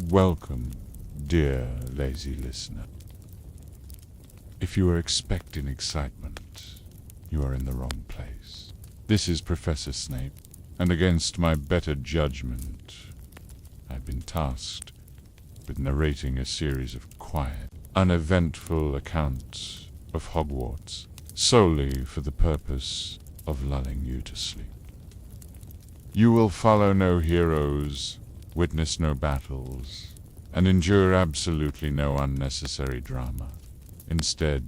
Welcome, dear lazy listener. If you are expecting excitement, you are in the wrong place. This is Professor Snape, and against my better judgment, I've been tasked with narrating a series of quiet, uneventful accounts of Hogwarts, solely for the purpose of lulling you to sleep. You will follow no heroes, witness no battles, and endure absolutely no unnecessary drama. Instead,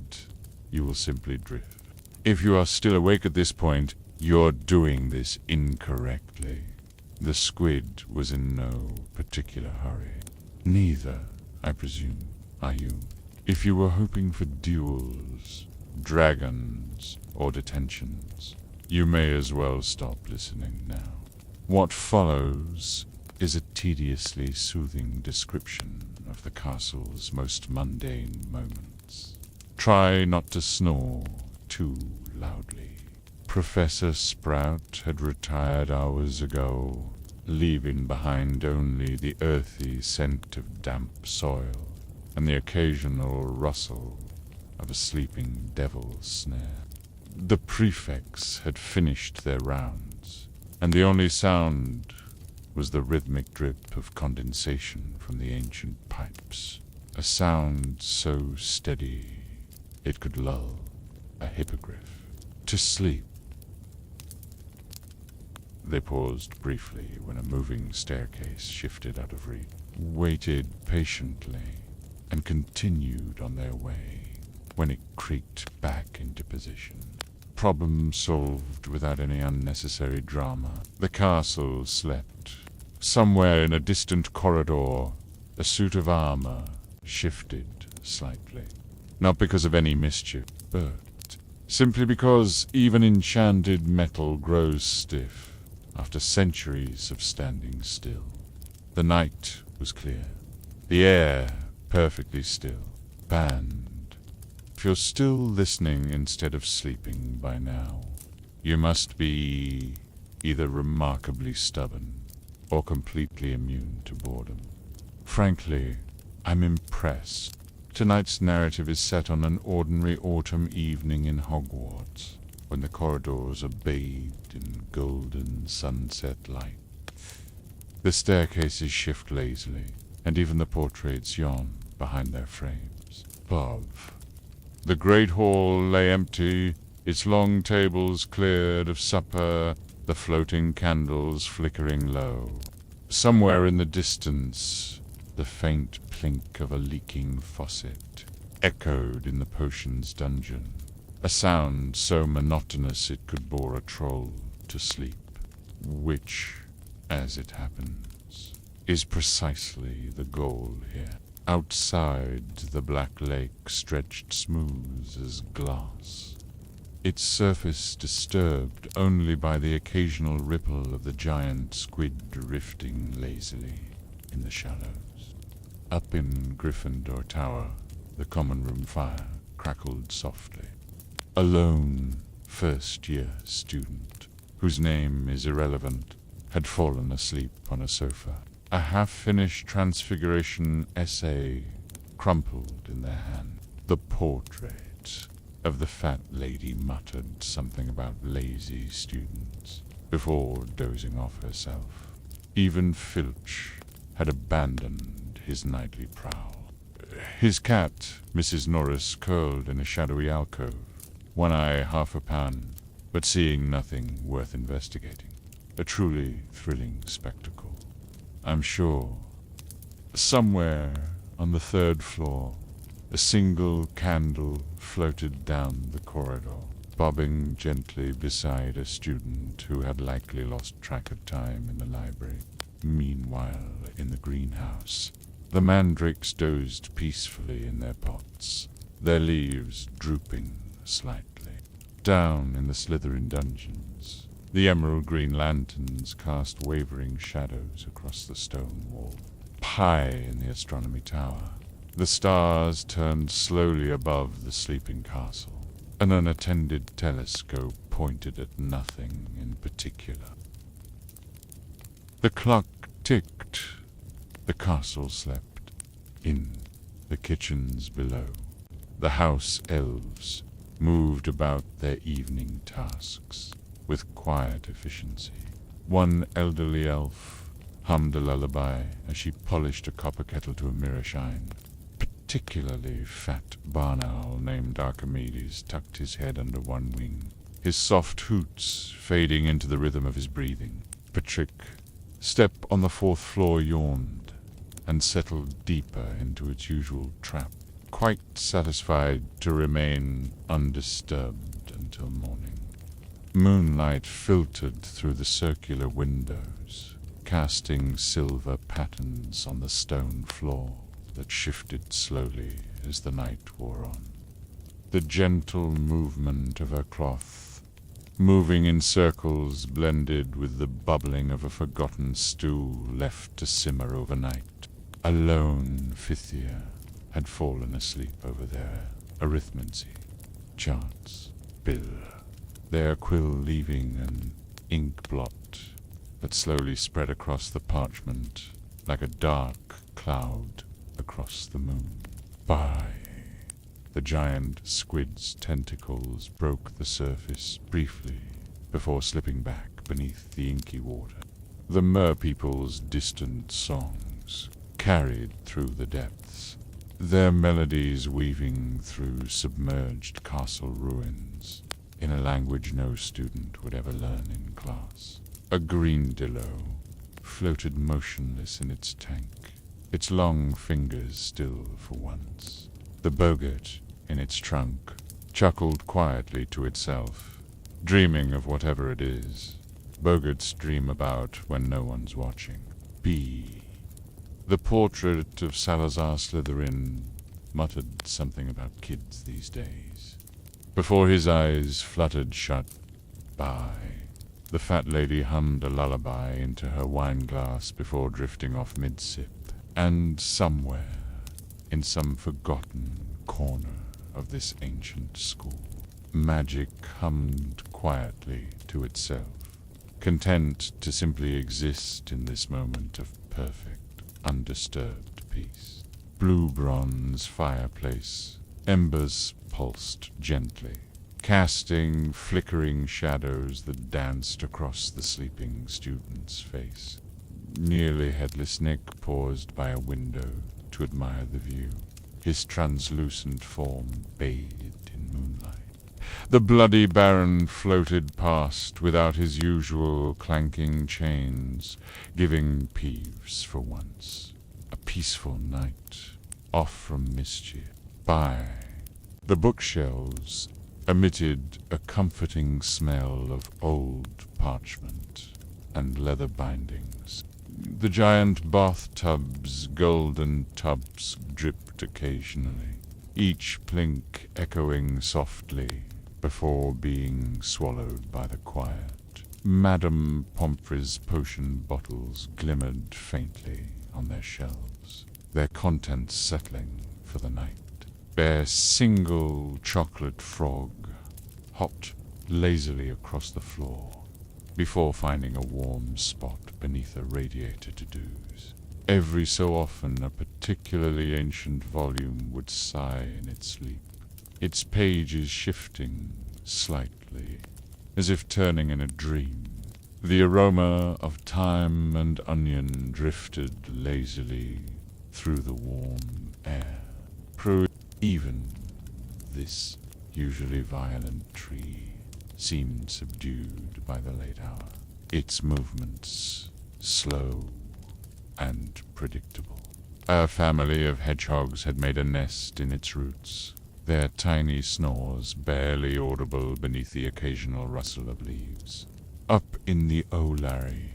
you will simply drift. If you are still awake at this point, you're doing this incorrectly. The squid was in no particular hurry. Neither, I presume, are you. If you were hoping for duels, dragons, or detentions, you may as well stop listening now. What follows is a tediously soothing description of the castle's most mundane moments. Try not to snore too loudly. Professor Sprout had retired hours ago, leaving behind only the earthy scent of damp soil and the occasional rustle of a sleeping devil's snare. The prefects had finished their rounds, and the only sound was the rhythmic drip of condensation from the ancient pipes, a sound so steady it could lull a hippogriff to sleep. They paused briefly when a moving staircase shifted out of reach, waited patiently, and continued on their way when it creaked back into position. Problem solved without any unnecessary drama. The castle slept. Somewhere in a distant corridor, a suit of armor shifted slightly. Not because of any mischief, but simply because even enchanted metal grows stiff after centuries of standing still. The night was clear, the air perfectly still. Banned. If you're still listening instead of sleeping by now, you must be either remarkably stubborn or completely immune to boredom. Frankly, I'm impressed. Tonight's narrative is set on an ordinary autumn evening in Hogwarts, when the corridors are bathed in golden sunset light. The staircases shift lazily, and even the portraits yawn behind their frames. Above, the great hall lay empty, its long tables cleared of supper, the floating candles flickering low. Somewhere in the distance, the faint plink of a leaking faucet echoed in the potions dungeon, a sound so monotonous it could bore a troll to sleep, which, as it happens, is precisely the goal here. Outside, the black lake stretched smooth as glass, its surface disturbed only by the occasional ripple of the giant squid drifting lazily in the shallows. Up in Gryffindor Tower, the common room fire crackled softly. A lone first-year student, whose name is irrelevant, had fallen asleep on a sofa, a half-finished transfiguration essay crumpled in their hand. The portrait of the fat lady muttered something about lazy students before dozing off herself. Even Filch had abandoned his nightly prowl. His cat, Mrs. Norris, curled in a shadowy alcove, one eye half a pound, but seeing nothing worth investigating. A truly thrilling spectacle. I'm sure, somewhere on the third floor, a single candle floated down the corridor, bobbing gently beside a student who had likely lost track of time in the library. Meanwhile, in the greenhouse, the mandrakes dozed peacefully in their pots, their leaves drooping slightly. Down in the Slytherin dungeons, the emerald green lanterns cast wavering shadows across the stone wall. High in the astronomy tower, the stars turned slowly above the sleeping castle. An unattended telescope pointed at nothing in particular. The clock ticked The castle slept. In the kitchens below, the house elves moved about their evening tasks with quiet efficiency. One elderly elf hummed a lullaby as she polished a copper kettle to a mirror shine. Particularly fat barn owl named Archimedes tucked his head under one wing, his soft hoots fading into the rhythm of his breathing. Patrick, step on the 4th floor, yawned and settled deeper into its usual trap, quite satisfied to remain undisturbed until morning. Moonlight filtered through the circular windows, casting silver patterns on the stone floor that shifted slowly as the night wore on. The gentle movement of her cloth, moving in circles, blended with the bubbling of a forgotten stew left to simmer overnight. A lone fifth year had fallen asleep over their arithmancy, charts, bill, their quill leaving an ink blot that slowly spread across the parchment like a dark cloud across the moon. The giant squid's tentacles broke the surface briefly before slipping back beneath the inky water. The merpeople's distant songs carried through the depths, their melodies weaving through submerged castle ruins in a language no student would ever learn in class. A green dillo floated motionless in its tank, its long fingers still for once. The boggart in its trunk chuckled quietly to itself, dreaming of whatever it is. Boggarts dream about when no one's watching. The portrait of Salazar Slytherin muttered something about kids these days. Before his eyes fluttered shut, the fat lady hummed a lullaby into her wine-glass before drifting off mid-sip. And somewhere, in some forgotten corner of this ancient school, magic hummed quietly to itself, content to simply exist in this moment of perfect, undisturbed peace. Blue bronze fireplace, embers pulsed gently, casting flickering shadows that danced across the sleeping student's face. Nearly headless Nick paused by a window to admire the view, his translucent form bathed in moonlight. The bloody Baron floated past without his usual clanking chains, giving Peeves, for once, a peaceful night, off from mischief. The bookshelves emitted a comforting smell of old parchment and leather bindings. The giant bathtub's golden tubs dripped occasionally, each plink echoing softly before being swallowed by the quiet. Madame Pomfrey's potion bottles glimmered faintly on their shelves, their contents settling for the night. Their single chocolate frog hopped lazily across the floor before finding a warm spot beneath a radiator to doze. Every so often a particularly ancient volume would sigh in its sleep, its pages shifting slightly, as if turning in a dream. The aroma of thyme and onion drifted lazily through the warm air. Even this usually violent tree seemed subdued by the late hour, its movements slow and predictable. A family of hedgehogs had made a nest in its roots, their tiny snores barely audible beneath the occasional rustle of leaves. Up in the O'Larry,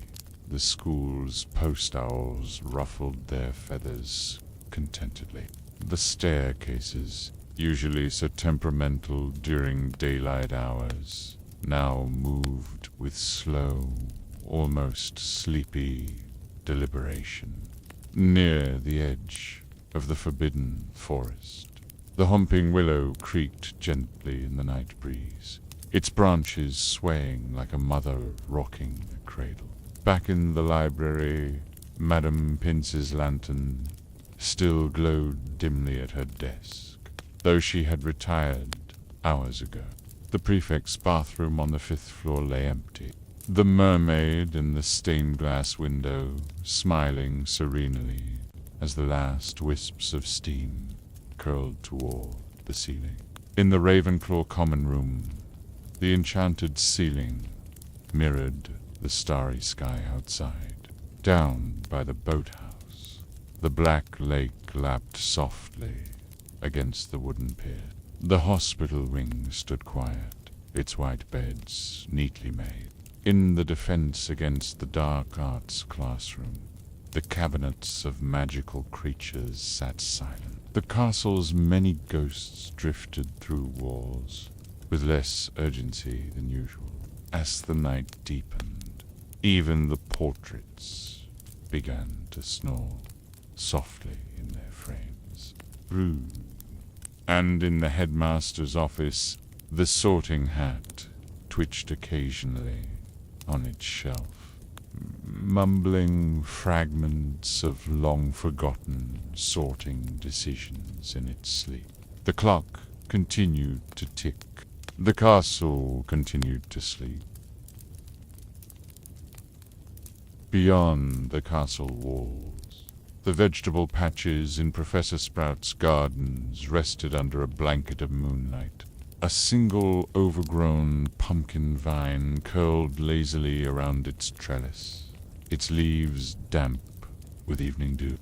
the school's post owls ruffled their feathers contentedly. The staircases, usually so temperamental during daylight hours, now moved with slow, almost sleepy deliberation. Near the edge of the forbidden forest, the humping willow creaked gently in the night breeze, its branches swaying like a mother rocking a cradle. Back in the library, Madame Pince's lantern still glowed dimly at her desk, though she had retired hours ago. The prefect's bathroom on the 5th floor lay empty, the mermaid in the stained-glass window smiling serenely as the last wisps of steam curled toward the ceiling. In the Ravenclaw common room, the enchanted ceiling mirrored the starry sky outside. Down by the boathouse, the black lake lapped softly against the wooden pier. The hospital wing stood quiet, its white beds neatly made. In the defense against the dark arts classroom, the cabinets of magical creatures sat silent. The castle's many ghosts drifted through walls with less urgency than usual. As the night deepened, even the portraits began to snore softly in their frames. Rude. And in the headmaster's office, the sorting hat twitched occasionally on its shelf, mumbling fragments of long-forgotten sorting decisions in its sleep. The clock continued to tick. The castle continued to sleep. Beyond the castle walls, the vegetable patches in Professor Sprout's gardens rested under a blanket of moonlight. A single overgrown pumpkin vine curled lazily around its trellis, its leaves damp with evening dew.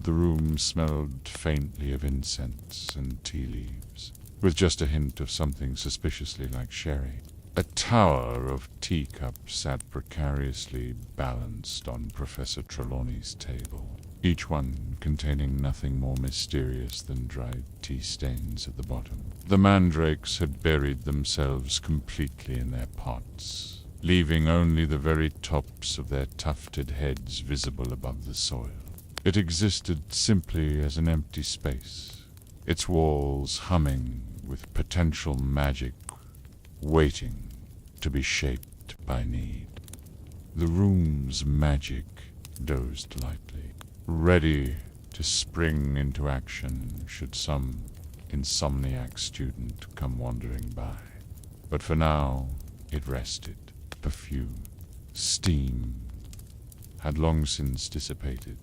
The room smelled faintly of incense and tea leaves, with just a hint of something suspiciously like sherry. A tower of teacups sat precariously balanced on Professor Trelawney's table, each one containing nothing more mysterious than dried tea stains at the bottom. The mandrakes had buried themselves completely in their pots, leaving only the very tops of their tufted heads visible above the soil. It existed simply as an empty space, its walls humming with potential magic, waiting to be shaped by need. The room's magic dozed lightly, ready to spring into action should some insomniac student come wandering by. But for now, it rested. Perfume, steam had long since dissipated,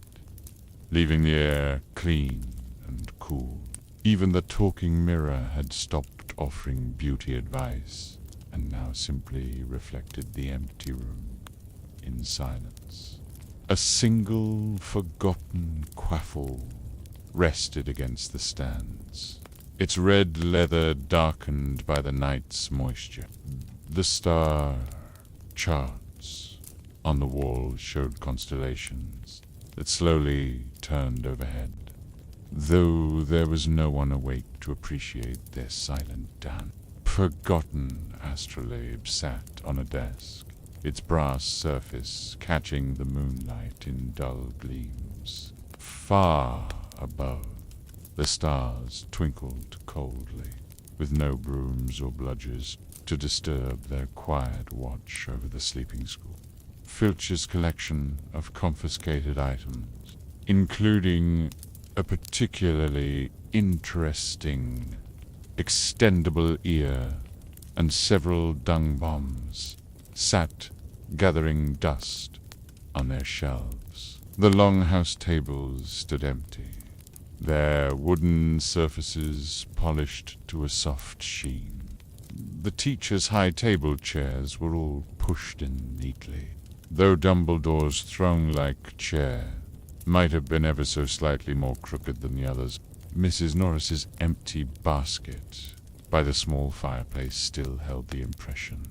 leaving the air clean and cool. Even the talking mirror had stopped offering beauty advice, and now simply reflected the empty room in silence. A single forgotten quaffle rested against the stands, its red leather darkened by the night's moisture. The star charts on the wall showed constellations that slowly turned overhead, though there was no one awake to appreciate their silent dance. Forgotten astrolabe sat on a desk, its brass surface catching the moonlight in dull gleams. Far above, the stars twinkled coldly, with no brooms or bludgers to disturb their quiet watch over the sleeping school. Filch's collection of confiscated items, including a particularly interesting extendable ear and several dung bombs, sat gathering dust on their shelves. The longhouse tables stood empty, their wooden surfaces polished to a soft sheen. The teachers' high table chairs were all pushed in neatly, though Dumbledore's throne-like chair might have been ever so slightly more crooked than the others. Mrs. Norris's empty basket by the small fireplace still held the impression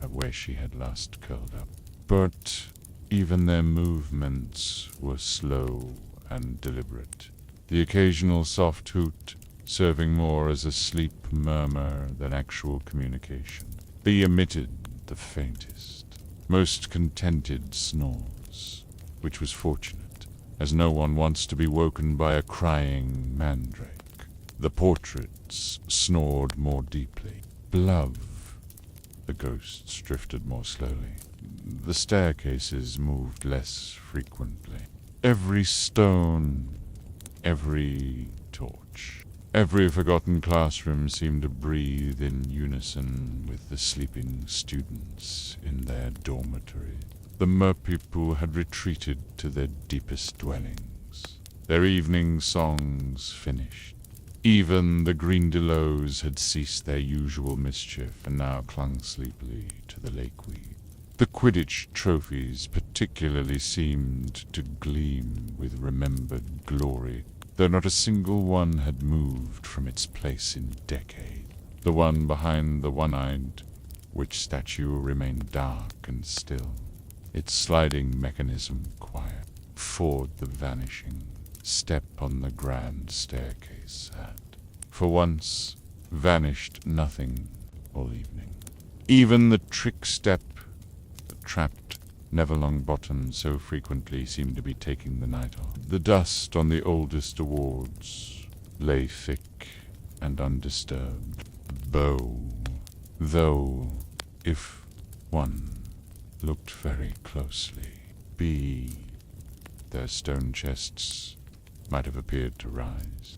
of where she had last curled up. But even their movements were slow and deliberate, the occasional soft hoot serving more as a sleep murmur than actual communication. They emitted the faintest, most contented snores, which was fortunate, as no one wants to be woken by a crying mandrake. The portraits snored more deeply. Love. The ghosts drifted more slowly. The staircases moved less frequently. Every stone, every torch, every forgotten classroom seemed to breathe in unison with the sleeping students in their dormitory. The merpeople had retreated to their deepest dwellings, their evening songs finished. Even the Grindylows had ceased their usual mischief and now clung sleepily to the lakeweed. The Quidditch trophies particularly seemed to gleam with remembered glory, though not a single one had moved from its place in decades. The one behind the one-eyed witch statue remained dark and still, its sliding mechanism quiet. Ford the vanishing step on the grand staircase had, for once, vanished nothing all evening. Even the trick step, the trapped Neverlongbottom so frequently seemed to be taking the night off. The dust on the oldest awards lay thick and undisturbed, though, if one looked very closely, their stone chests might have appeared to rise.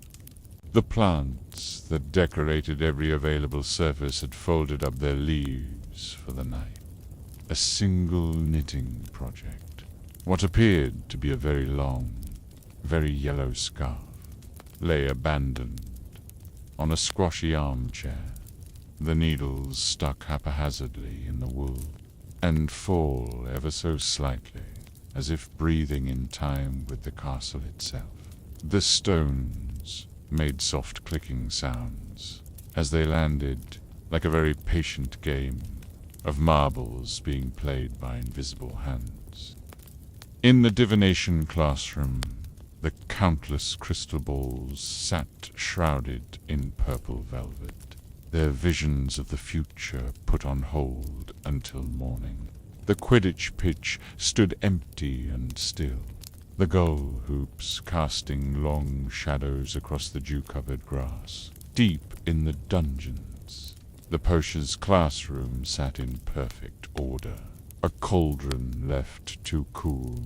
The plants that decorated every available surface had folded up their leaves for the night. A single knitting project, what appeared to be a very long, very yellow scarf, lay abandoned on a squashy armchair, the needles stuck haphazardly in the wool, and fall ever so slightly, as if breathing in time with the castle itself. The stones made soft clicking sounds as they landed, like a very patient game of marbles being played by invisible hands. In the divination classroom, the countless crystal balls sat shrouded in purple velvet, their visions of the future put on hold until morning. The Quidditch pitch stood empty and still, the gull hoops casting long shadows across the dew-covered grass. Deep in the dungeons, the potion's classroom sat in perfect order. A cauldron left too cool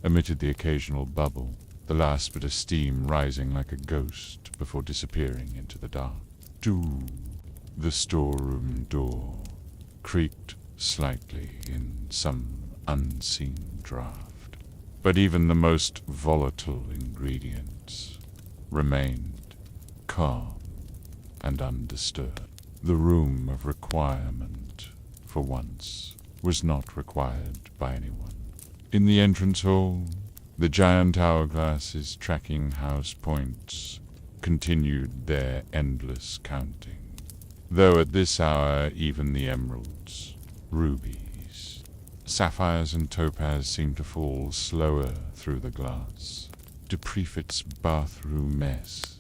emitted the occasional bubble, the last bit of steam rising like a ghost before disappearing into the dark. The storeroom door creaked slightly in some unseen draft, but even the most volatile ingredients remained calm and undisturbed. The room of requirement, for once, was not required by anyone. In the entrance hall, the giant hourglasses tracking house points continued their endless counting, though at this hour even the emeralds, rubies, sapphires and topaz seemed to fall slower through the glass. De Prefect's bathroom mess.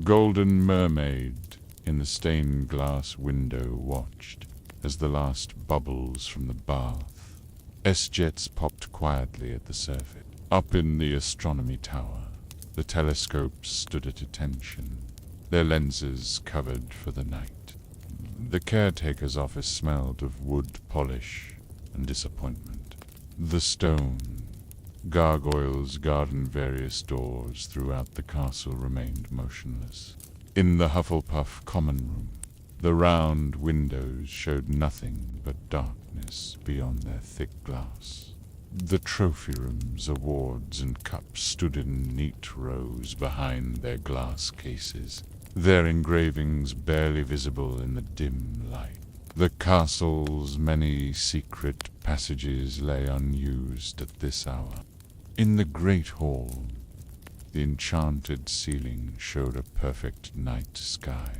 Golden Mermaid in the stained glass window watched as the last bubbles from the bath. S-jets popped quietly at the surface. Up in the astronomy tower, the telescopes stood at attention, their lenses covered for the night. The caretaker's office smelled of wood polish and disappointment. The stone, gargoyles guarding various doors throughout the castle remained motionless. In the Hufflepuff common room, the round windows showed nothing but darkness beyond their thick glass. The trophy rooms, awards, and cups stood in neat rows behind their glass cases, their engravings barely visible in the dim light. The castle's many secret passages lay unused at this hour. In the great hall, the enchanted ceiling showed a perfect night sky,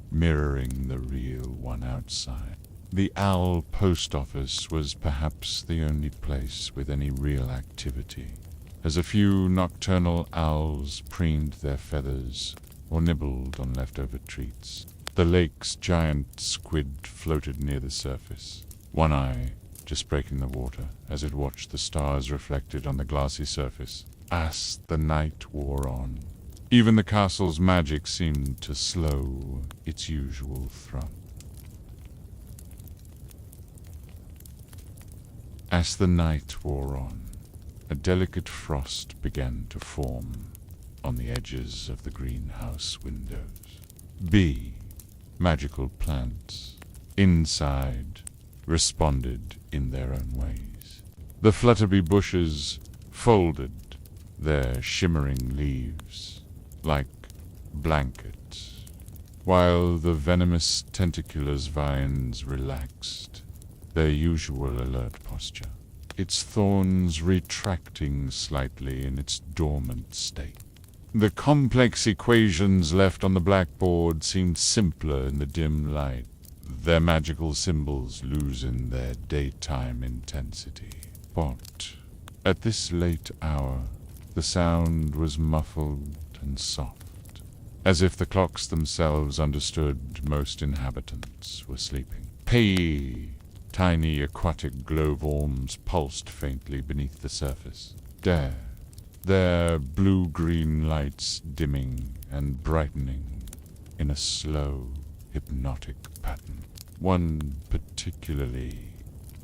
mirroring the real one outside. The owl post office was perhaps the only place with any real activity, as a few nocturnal owls preened their feathers or nibbled on leftover treats. The lake's giant squid floated near the surface, one eye just breaking the water as it watched the stars reflected on the glassy surface. As the night wore on, even the castle's magic seemed to slow its usual thrum. As the night wore on, A delicate frost began to form on the edges of the greenhouse windows. B. Magical plants inside responded in their own ways. The flutterby bushes folded their shimmering leaves like blankets, while the venomous tentaculous vines relaxed their usual alert posture, its thorns retracting slightly in its dormant state. The complex equations left on the blackboard seemed simpler in the dim light, their magical symbols losing their daytime intensity. But at this late hour, the sound was muffled and soft, as if the clocks themselves understood most inhabitants were sleeping. Pay! Tiny aquatic glowworms pulsed faintly beneath the surface. Dare! Their blue-green lights dimming and brightening in a slow, hypnotic pattern. One particularly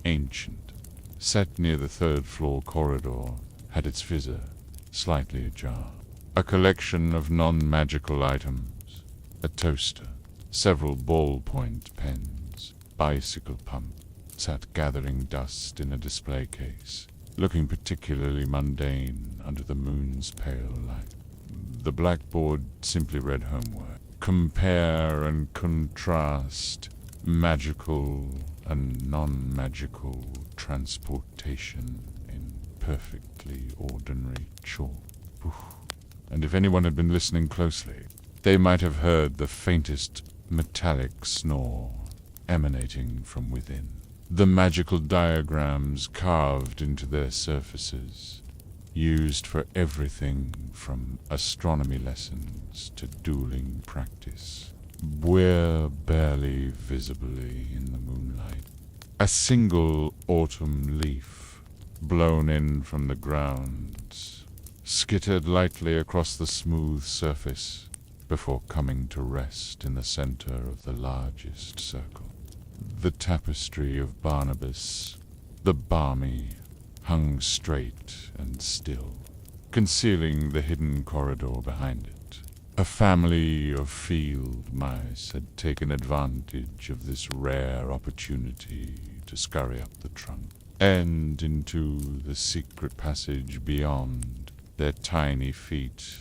ancient, set near the third-floor corridor, had its fizzer slightly ajar. A collection of non-magical items, a toaster, several ballpoint pens, bicycle pump, sat gathering dust in a display case, looking particularly mundane under the moon's pale light. The blackboard simply read homework. Compare and contrast magical and non-magical transportation in perfectly ordinary chalk. And if anyone had been listening closely, they might have heard the faintest metallic snore emanating from within. The magical diagrams carved into their surfaces, used for everything from astronomy lessons to dueling practice, were barely visibly in the moonlight. A single autumn leaf, blown in from the grounds, skittered lightly across the smooth surface before coming to rest in the center of the largest circle. The tapestry of Barnabas, the balmy, hung straight and still, concealing the hidden corridor behind it. A family of field mice had taken advantage of this rare opportunity to scurry up the trunk and into the secret passage beyond, their tiny feet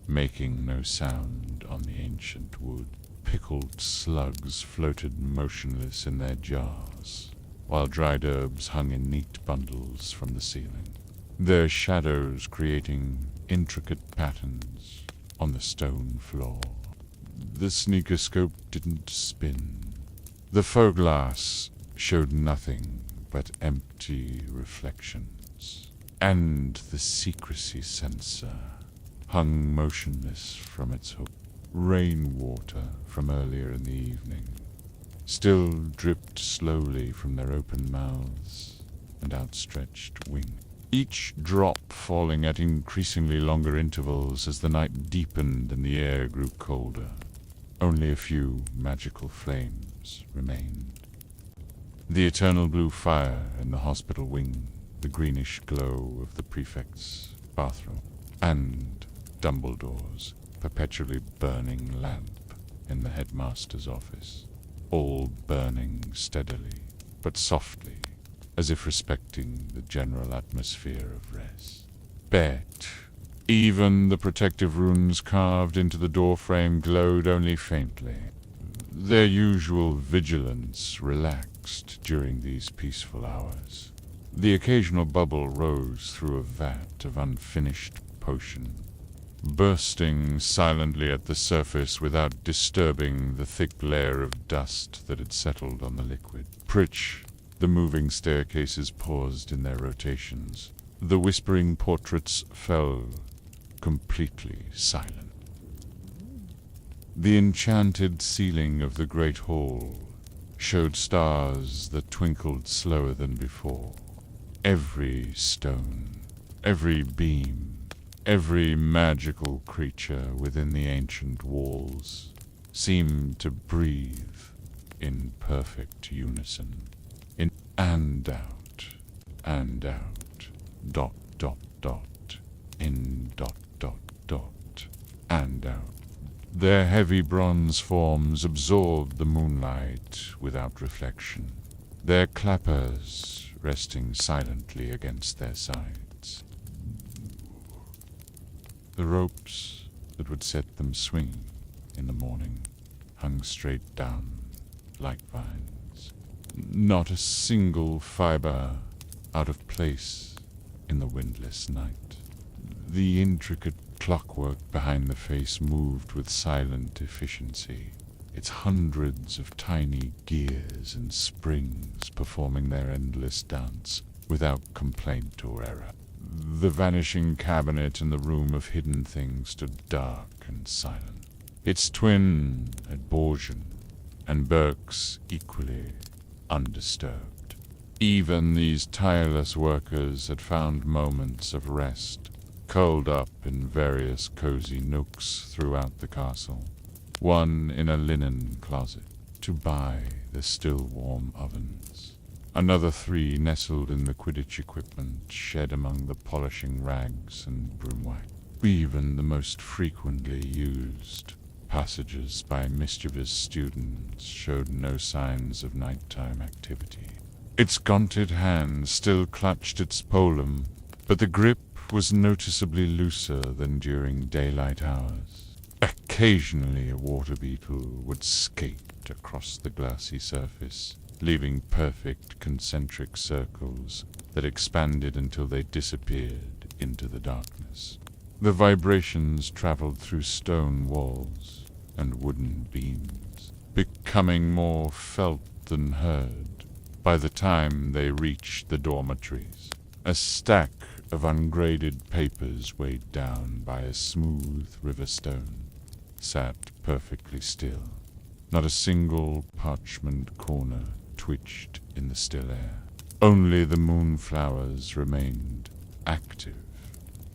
making no sound on the ancient wood. Pickled slugs floated motionless in their jars, while dried herbs hung in neat bundles from the ceiling, their shadows creating intricate patterns on the stone floor. The sneakoscope didn't spin. The faux glass showed nothing but empty reflections, and the secrecy sensor hung motionless from its hook. Rainwater from earlier in the evening still dripped slowly from their open mouths and outstretched wings, each drop falling at increasingly longer intervals as the night deepened and the air grew colder. Only a few magical flames remained. The eternal blue fire in the hospital wing, the greenish glow of the prefect's bathroom, and Dumbledore's perpetually burning lamp in the headmaster's office, all burning steadily, but softly, as if respecting the general atmosphere of rest. Bet even the protective runes carved into the doorframe glowed only faintly. Their usual vigilance relaxed during these peaceful hours. The occasional bubble rose through a vat of unfinished potion, bursting silently at the surface without disturbing the thick layer of dust that had settled on the liquid. Pritch, the moving staircases paused in their rotations. The whispering portraits fell completely silent. The enchanted ceiling of the great hall showed stars that twinkled slower than before. Every stone, every beam, every magical creature within the ancient walls seemed to breathe in perfect unison, in and out, dot, dot dot, in dot dot dot, and out. Their heavy bronze forms absorbed the moonlight without reflection, their clappers resting silently against their sides. The ropes that would set them swinging in the morning hung straight down like vines, not a single fiber out of place in the windless night. The intricate clockwork behind the face moved with silent efficiency, its hundreds of tiny gears and springs performing their endless dance without complaint or error. The vanishing cabinet in the room of hidden things stood dark and silent, its twin at Borgian and Burke's equally undisturbed. Even these tireless workers had found moments of rest, curled up in various cozy nooks throughout the castle, one in a linen closet to buy the still warm ovens, another 3 nestled in the Quidditch equipment shed among the polishing rags and broom wax. Even the most frequently used passages by mischievous students showed no signs of nighttime activity. Its gaunted hand still clutched its polum, but the grip was noticeably looser than during daylight hours. Occasionally a water beetle would skate across the glassy surface, leaving perfect concentric circles that expanded until they disappeared into the darkness. The vibrations traveled through stone walls and wooden beams, becoming more felt than heard by the time they reached the dormitories. A stack of ungraded papers weighed down by a smooth river stone sat perfectly still. Not a single parchment corner twitched in the still air. Only the moonflowers remained active,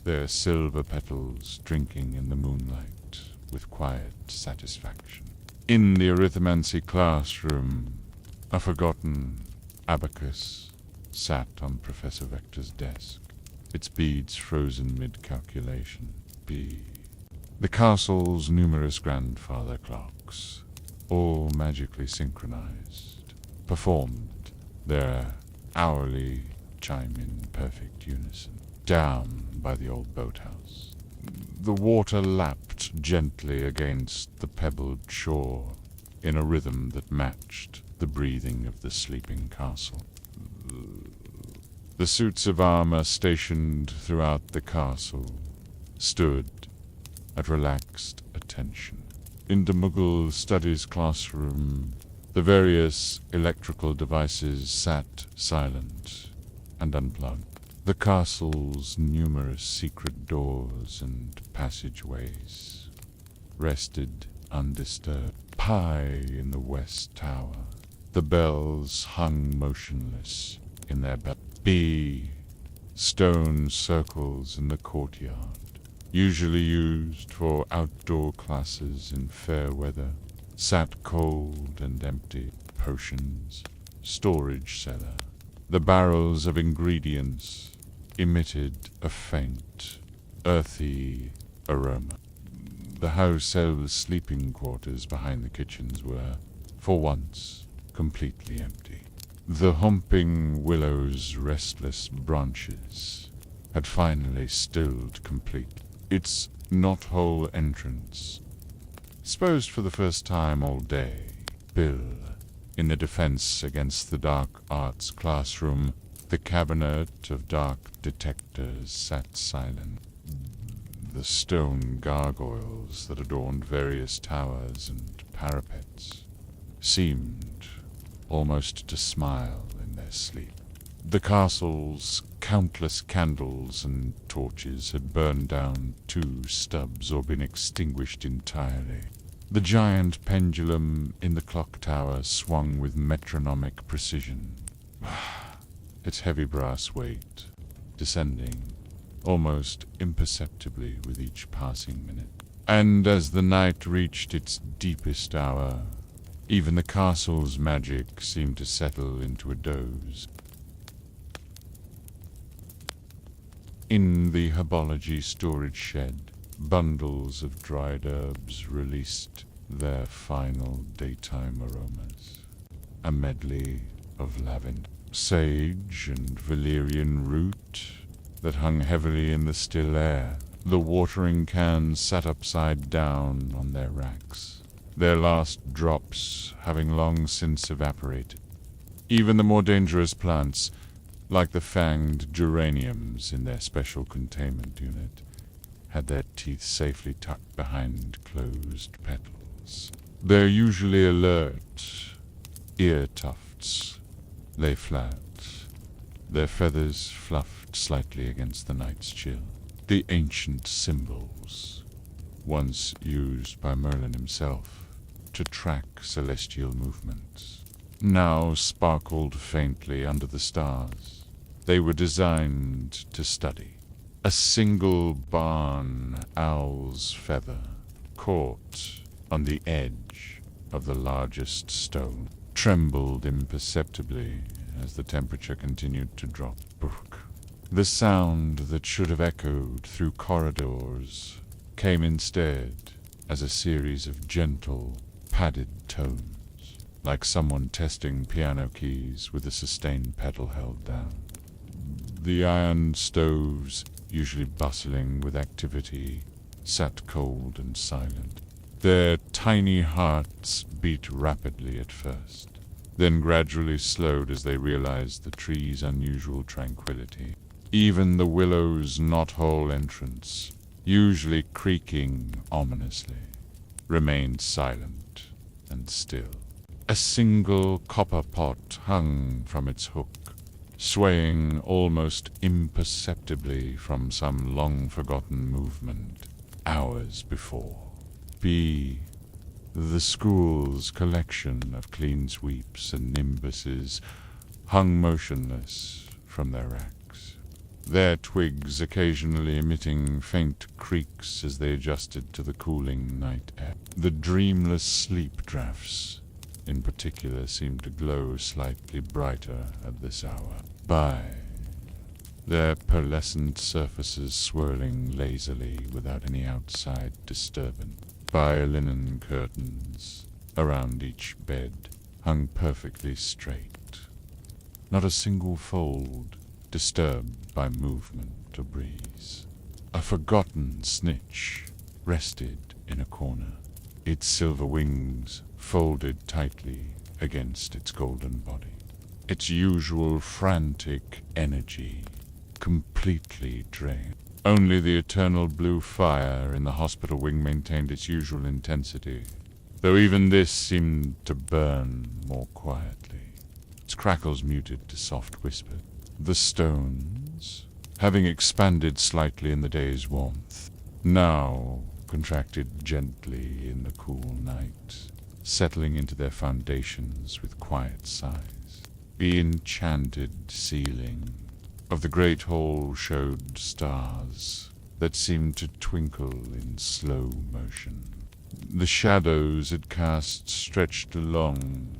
their silver petals drinking in the moonlight with quiet satisfaction. In the arithmancy classroom, a forgotten abacus sat on Professor Vector's desk, its beads frozen mid-calculation. The castle's numerous grandfather clocks, all magically synchronized, performed their hourly chime in perfect unison, down by the old boathouse. The water lapped gently against the pebbled shore in a rhythm that matched the breathing of the sleeping castle. The suits of armor stationed throughout the castle stood at relaxed attention. In the Muggle Studies classroom, the various electrical devices sat silent and unplugged. The castle's numerous secret doors and passageways rested undisturbed. High in the west tower, the bells hung motionless in their stone circles in the courtyard, usually used for outdoor classes in fair weather, sat cold and empty. Potions, storage cellar. The barrels of ingredients emitted a faint, earthy aroma. The house elves' sleeping quarters behind the kitchens were, for once, completely empty. The humping willow's restless branches had finally stilled completely. Its knothole entrance, exposed for the first time all day, Bill, in the defense against the dark arts classroom, the cabinet of dark detectors sat silent. The stone gargoyles that adorned various towers and parapets seemed almost to smile in their sleep. The castle's countless candles and torches had burned down 2 stubs or been extinguished entirely. The giant pendulum in the clock tower swung with metronomic precision, its heavy brass weight descending almost imperceptibly with each passing minute. And as the night reached its deepest hour, even the castle's magic seemed to settle into a doze. In the herbology storage shed, bundles of dried herbs released their final daytime aromas. A medley of lavender, sage, and valerian root that hung heavily in the still air. The watering cans sat upside down on their racks, their last drops having long since evaporated. Even the more dangerous plants, like the fanged geraniums in their special containment unit, had their teeth safely tucked behind closed petals. Their usually alert ear tufts lay flat, their feathers fluffed slightly against the night's chill. The ancient symbols, once used by Merlin himself to track celestial movements, now sparkled faintly under the stars. They were designed to study. A single barn owl's feather caught on the edge of the largest stone trembled imperceptibly as the temperature continued to drop. The sound that should have echoed through corridors came instead as a series of gentle, padded tones, like someone testing piano keys with a sustained pedal held down. The iron stoves, usually bustling with activity, sat cold and silent. Their tiny hearts beat rapidly at first, then gradually slowed as they realized the tree's unusual tranquility. Even the willow's knothole entrance, usually creaking ominously, remained silent and still. A single copper pot hung from its hook, swaying almost imperceptibly from some long-forgotten movement hours before. The school's collection of clean sweeps and nimbuses hung motionless from their racks, their twigs occasionally emitting faint creaks as they adjusted to the cooling night air. The dreamless sleep drafts, in particular, seemed to glow slightly brighter at this hour, their pearlescent surfaces swirling lazily without any outside disturbance. Linen curtains around each bed hung perfectly straight, not a single fold disturbed by movement or breeze. A forgotten snitch rested in a corner, its silver wings folded tightly against its golden body, its usual frantic energy completely drained. Only the eternal blue fire in the hospital wing maintained its usual intensity, though even this seemed to burn more quietly, its crackles muted to soft whispers. The stones, having expanded slightly in the day's warmth, now contracted gently in the cool night, settling into their foundations with quiet sighs. The enchanted ceiling of the great hall showed stars that seemed to twinkle in slow motion. The shadows it cast stretched long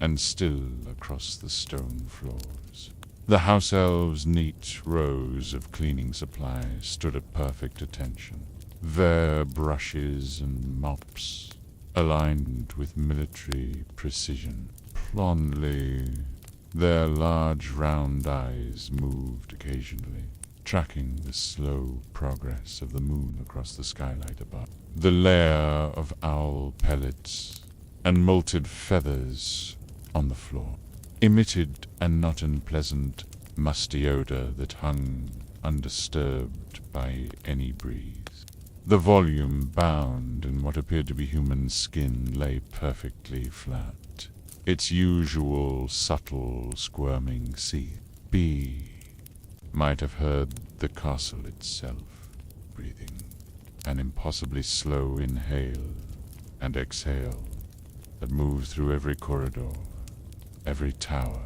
and still across the stone floors. The house elves' neat rows of cleaning supplies stood at perfect attention, their brushes and mops aligned with military precision. Blondly, their large round eyes moved occasionally, tracking the slow progress of the moon across the skylight above. The layer of owl pellets and molted feathers on the floor emitted a not unpleasant, musty odor that hung undisturbed by any breeze. The volume, bound in what appeared to be human skin, lay perfectly flat, its usual subtle squirming seethe. Might have heard the castle itself breathing, an impossibly slow inhale and exhale that moved through every corridor, every tower,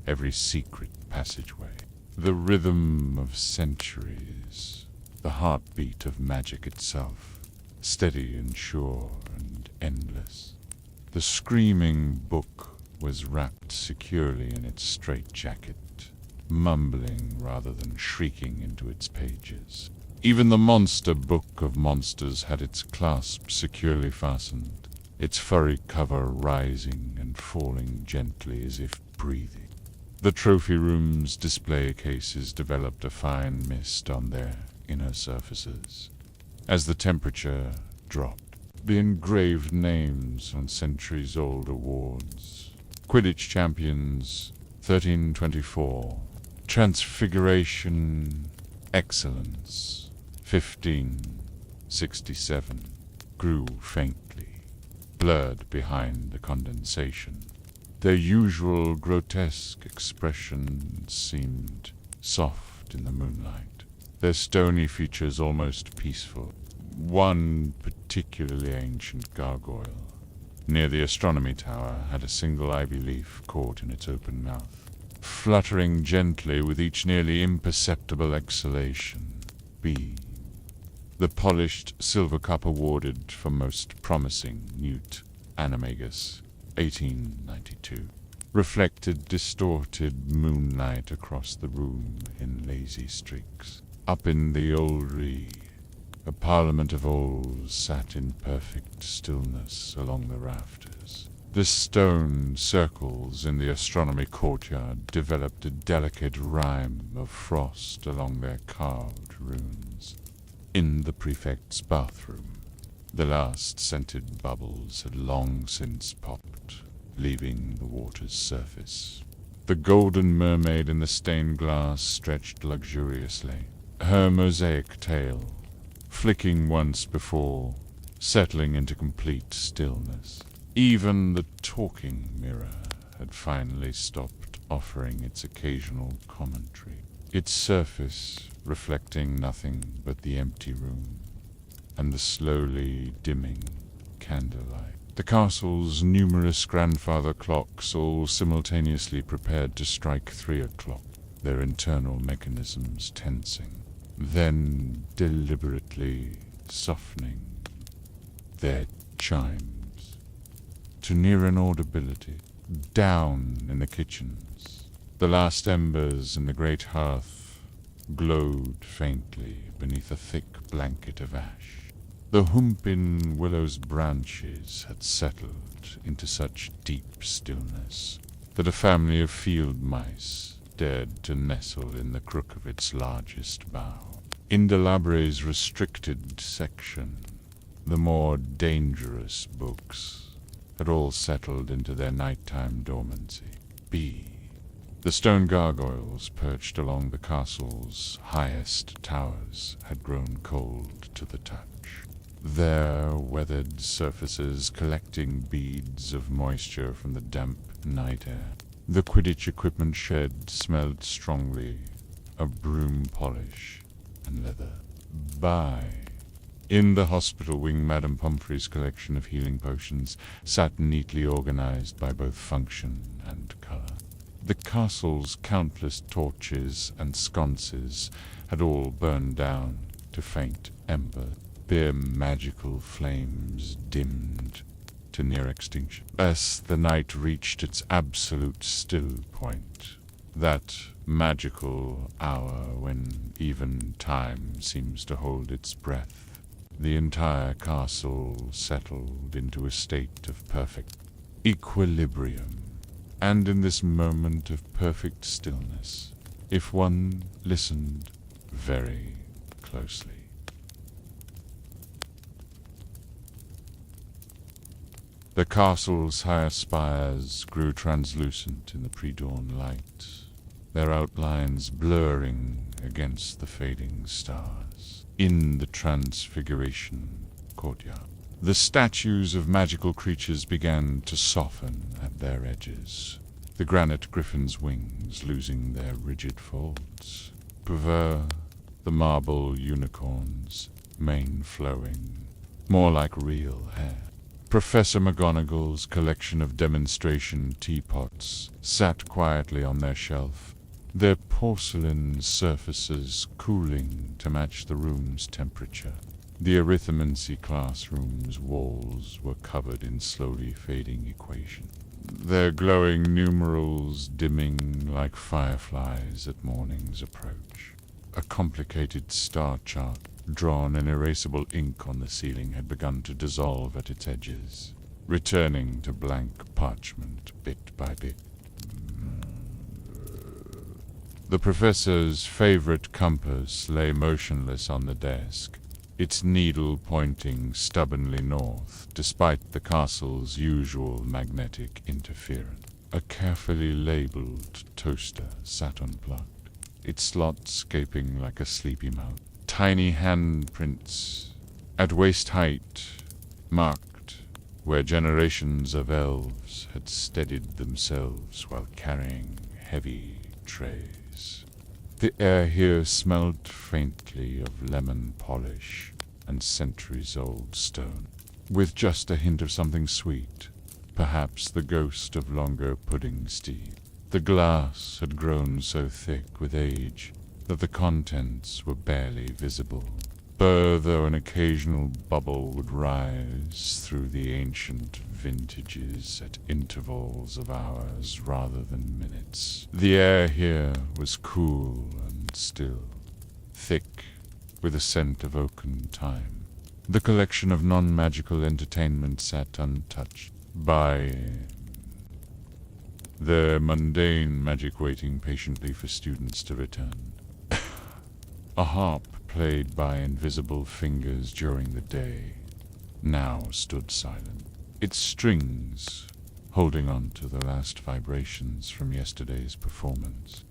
every secret passageway. The rhythm of centuries, the heartbeat of magic itself, steady and sure and endless. The screaming book was wrapped securely in its straitjacket, mumbling rather than shrieking into its pages. Even the monster book of monsters had its clasp securely fastened, its furry cover rising and falling gently as if breathing. The trophy room's display cases developed a fine mist on their inner surfaces. As the temperature dropped, the engraved names on centuries-old awards. Quidditch champions, 1324. Transfiguration, excellence, 1567. Grew faintly, blurred behind the condensation. Their usual grotesque expression seemed soft in the moonlight, their stony features almost peaceful. One particularly ancient gargoyle, near the astronomy tower, had a single ivy leaf caught in its open mouth, fluttering gently with each nearly imperceptible exhalation. B. The polished silver cup awarded for most promising newt, animagus, 1892, reflected distorted moonlight across the room in lazy streaks. Up in the old a parliament of old sat in perfect stillness along the rafters. The stone circles in the astronomy courtyard developed a delicate rime of frost along their carved runes. In the prefect's bathroom, the last scented bubbles had long since popped, leaving the water's surface. The golden mermaid in the stained glass stretched luxuriously, her mosaic tail flicking once before, settling into complete stillness. Even the talking mirror had finally stopped offering its occasional commentary, its surface reflecting nothing but the empty room and the slowly dimming candlelight. The castle's numerous grandfather clocks all simultaneously prepared to strike 3 o'clock, their internal mechanisms tensing, then deliberately softening their chimes to near inaudibility. Down in the kitchens, the last embers in the great hearth glowed faintly beneath a thick blanket of ash. The whomping willow's branches had settled into such deep stillness that a family of field mice dared to nestle in the crook of its largest bough. In the library's restricted section, the more dangerous books had all settled into their nighttime dormancy. B. The stone gargoyles perched along the castle's highest towers had grown cold to the touch, their weathered surfaces collecting beads of moisture from the damp night air. The Quidditch equipment shed smelled strongly of broom polish and leather. In the hospital wing, Madame Pomfrey's collection of healing potions sat neatly organized by both function and color. The castle's countless torches and sconces had all burned down to faint ember. Their magical flames dimmed to near extinction as the night reached its absolute still point, that magical hour when even time seems to hold its breath. The entire castle settled into a state of perfect equilibrium, and in this moment of perfect stillness, if one listened very closely, the castle's higher spires grew translucent in the pre-dawn light, their outlines blurring against the fading stars. In the Transfiguration courtyard, the statues of magical creatures began to soften at their edges, the granite griffin's wings losing their rigid folds. Purver, the marble unicorn's mane flowing, more like real hair. Professor McGonagall's collection of demonstration teapots sat quietly on their shelf, their porcelain surfaces cooling to match the room's temperature. The arithmancy classroom's walls were covered in slowly fading equations. their glowing numerals dimming like fireflies at morning's approach. A complicated star chart drawn in erasable ink on the ceiling had begun to dissolve at its edges, returning to blank parchment bit by bit. The professor's favorite compass lay motionless on the desk, its needle pointing stubbornly north, despite the castle's usual magnetic interference. A carefully labeled toaster sat unplugged, its slots gaping like a sleepy mouth. Tiny handprints, at waist height, marked where generations of elves had steadied themselves while carrying heavy trays. The air here smelled faintly of lemon polish and centuries-old stone, with just a hint of something sweet, perhaps the ghost of longer pudding steam. The glass had grown so thick with age that the contents were barely visible, though an occasional bubble would rise through the ancient vintages at intervals of hours rather than minutes. The air here was cool and still, thick with a scent of oaken time. The collection of non-magical entertainment sat untouched by their mundane magic waiting patiently for students to return. A harp played by invisible fingers during the day now stood silent, its strings holding on to the last vibrations from yesterday's performance.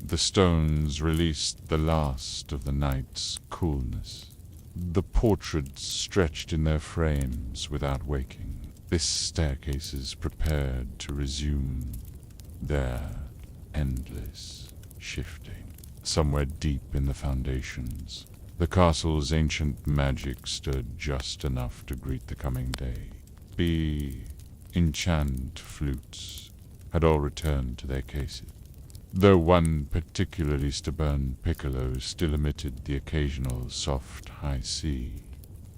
The stones released the last of the night's coolness. The portraits stretched in their frames without waking. This staircases prepared to resume their endless shifting. Somewhere deep in the foundations, the castle's ancient magic stood just enough to greet the coming day. The enchant flutes had all returned to their cases, though one particularly stubborn piccolo still emitted the occasional soft high C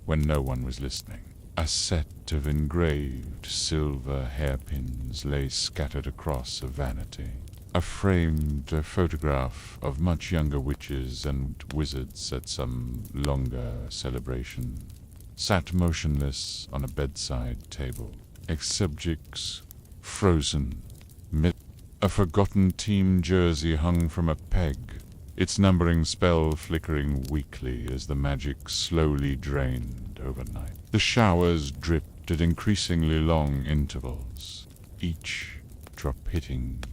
when no one was listening. A set of engraved silver hairpins lay scattered across a vanity. A framed photograph of much younger witches and wizards at some longer celebration sat motionless on a bedside table. Subjects frozen. A forgotten team jersey hung from a peg, its numbering spell flickering weakly as the magic slowly drained overnight. The showers dripped at increasingly long intervals, each drop hitting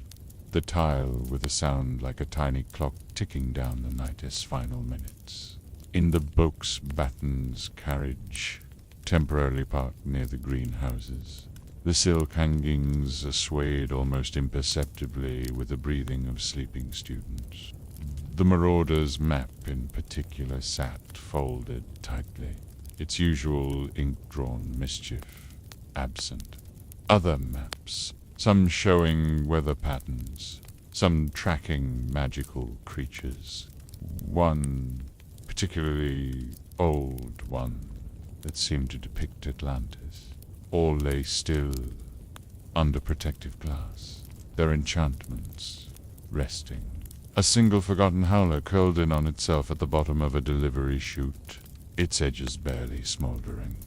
the tile with a sound like a tiny clock ticking down the night's final minutes. In the Boakes Batten's carriage, temporarily parked near the greenhouses, the silk hangings swayed almost imperceptibly with the breathing of sleeping students. The Marauder's map in particular sat folded tightly, its usual ink-drawn mischief absent. Other maps, some showing weather patterns, some tracking magical creatures. One particularly old one that seemed to depict Atlantis. All lay still under protective glass, their enchantments resting. A single forgotten howler curled in on itself at the bottom of a delivery chute, its edges barely smoldering.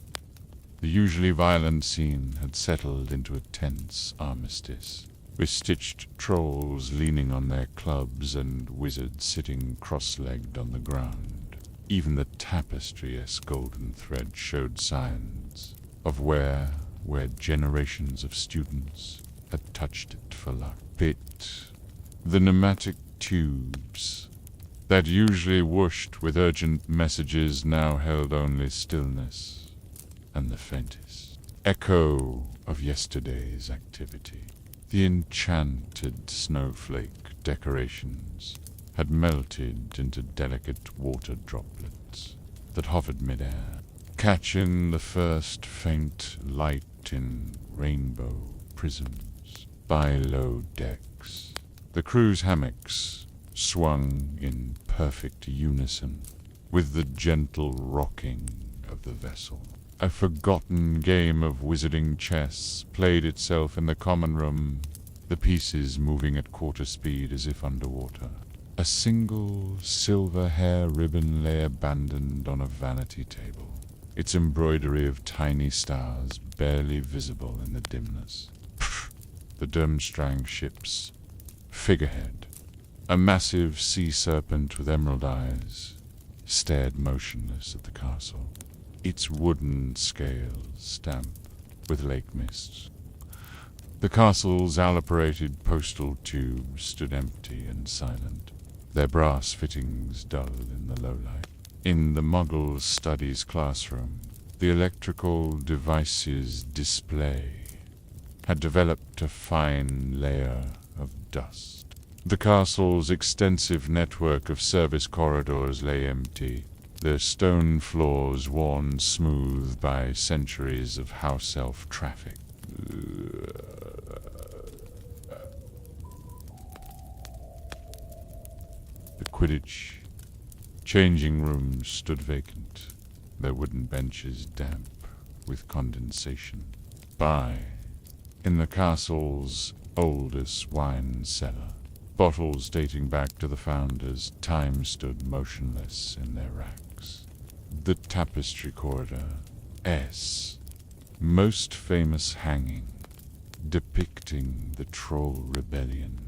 The usually violent scene had settled into a tense armistice, with stitched trolls leaning on their clubs and wizards sitting cross-legged on the ground. Even the tapestry-esque golden thread showed signs of where generations of students had touched it for luck. The pneumatic tubes that usually whooshed with urgent messages now held only stillness and the faintest echo of yesterday's activity. The enchanted snowflake decorations had melted into delicate water droplets that hovered mid-air, catching the first faint light in rainbow prisms by low decks. The crew's hammocks swung in perfect unison with the gentle rocking of the vessel. A forgotten game of wizarding chess played itself in the common room, the pieces moving at quarter speed as if underwater. A single silver hair ribbon lay abandoned on a vanity table, its embroidery of tiny stars barely visible in the dimness. The Durmstrang ship's figurehead, a massive sea serpent with emerald eyes, stared motionless at the castle, its wooden scales stamped with lake mists. The castle's allopated postal tubes stood empty and silent, their brass fittings dull in the low light. In the Muggle Studies classroom, the electrical device's display had developed a fine layer of dust. The castle's extensive network of service corridors lay empty, their stone floors worn smooth by centuries of house elf traffic. The Quidditch changing rooms stood vacant, their wooden benches damp with condensation. In the castle's oldest wine cellar, bottles dating back to the founders, time stood motionless in their racks. The tapestry corridor, S, most famous hanging, depicting the Troll Rebellion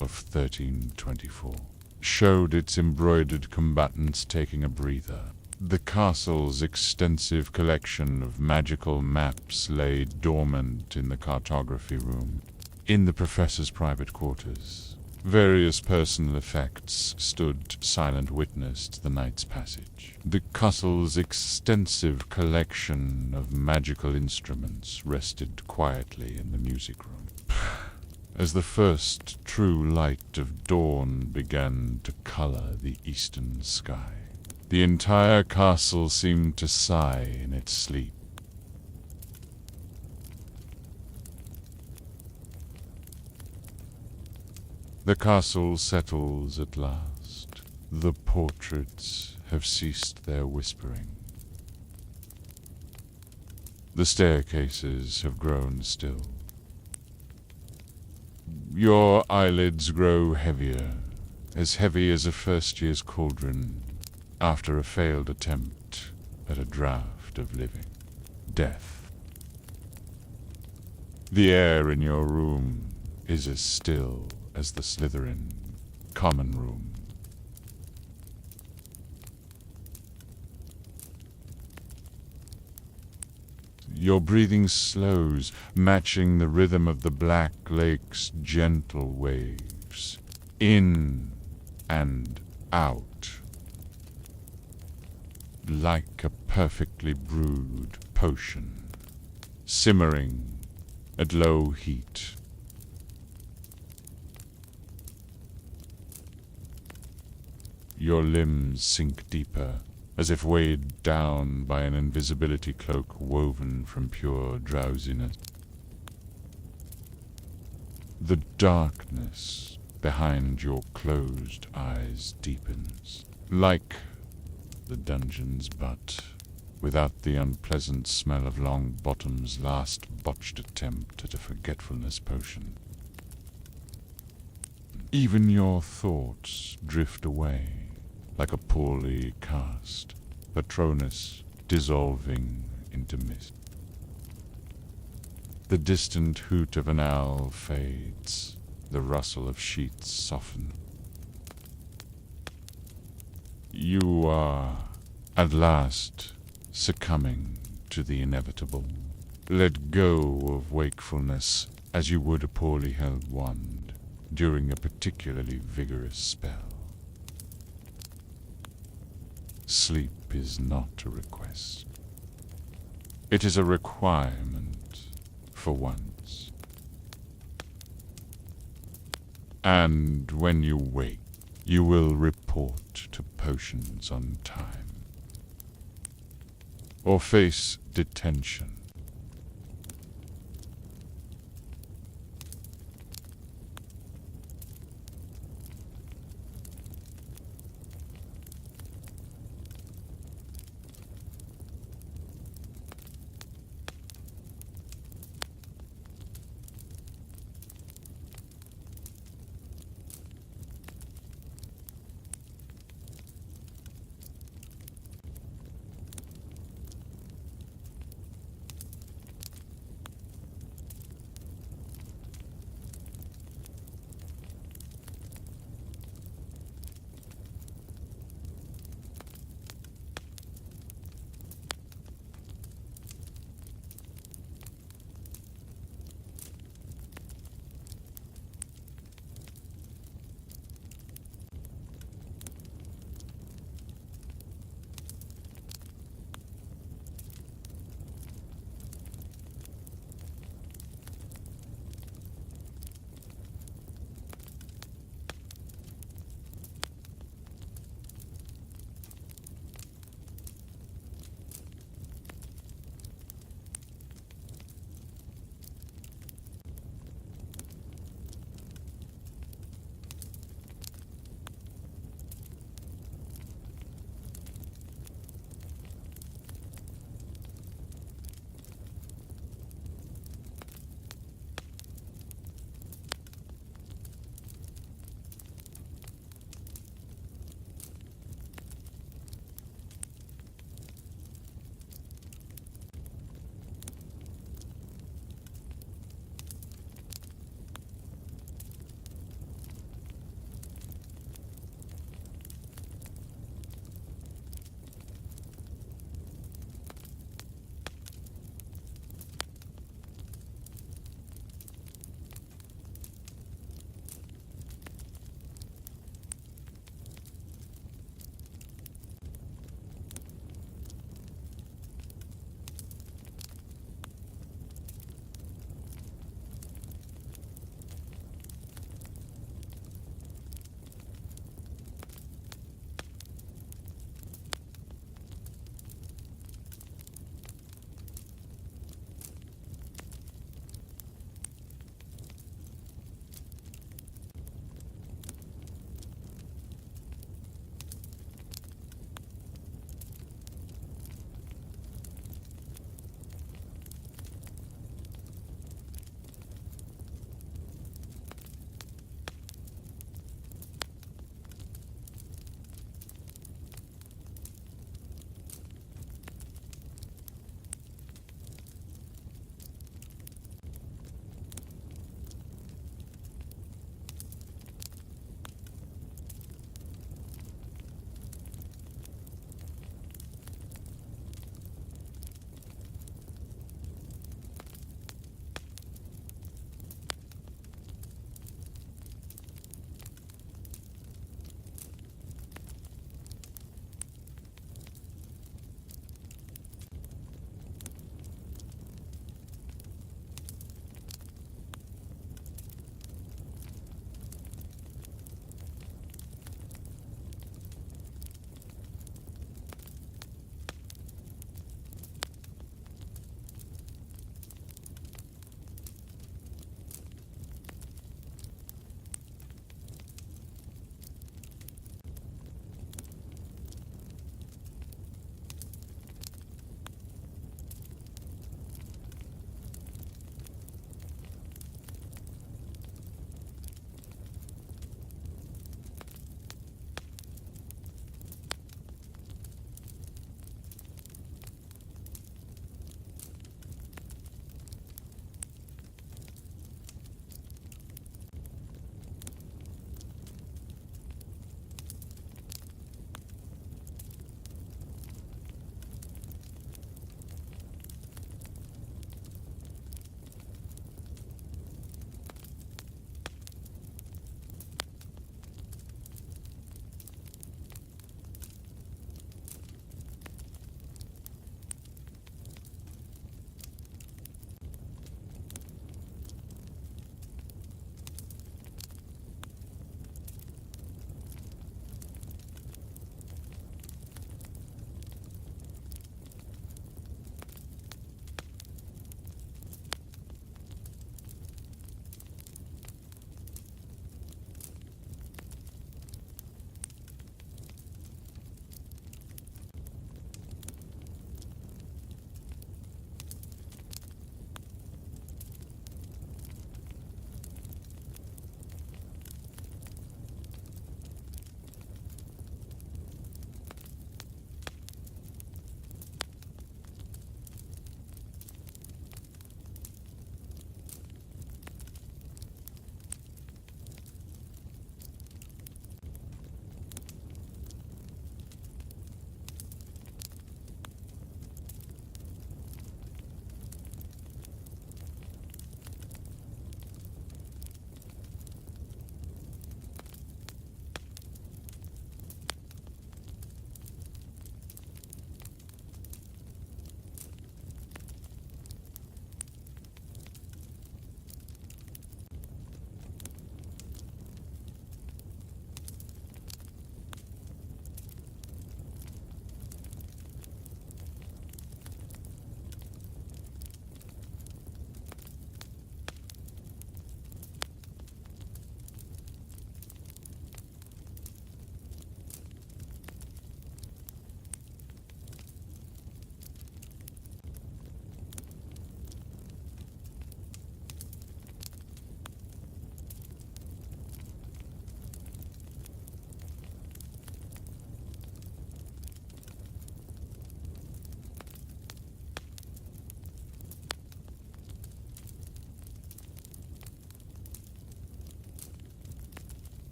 of 1324, showed its embroidered combatants taking a breather. The castle's extensive collection of magical maps lay dormant in the cartography room. In the professor's private quarters, various personal effects stood silent witness to the night's passage. The castle's extensive collection of magical instruments rested quietly in the music room. As the first true light of dawn began to color the eastern sky, the entire castle seemed to sigh in its sleep. The castle settles at last. The portraits have ceased their whispering. The staircases have grown still. Your eyelids grow heavier, as heavy as a first year's cauldron after a failed attempt at a draught of living death. The air in your room is as still as the Slytherin common room. Your breathing slows, matching the rhythm of the Black Lake's gentle waves, in and out, like a perfectly brewed potion, simmering at low heat. Your limbs sink deeper, as if weighed down by an invisibility cloak woven from pure drowsiness. The darkness behind your closed eyes deepens, like the dungeon's butt, without the unpleasant smell of Longbottom's last botched attempt at a forgetfulness potion. Even your thoughts drift away, like a poorly cast Patronus dissolving into mist. The distant hoot of an owl fades, the rustle of sheets softens. You are, at last, succumbing to the inevitable. Let go of wakefulness as you would a poorly held wand during a particularly vigorous spell. Sleep is not a request. It is a requirement for once. And when you wake, you will report to potions on time, or face detention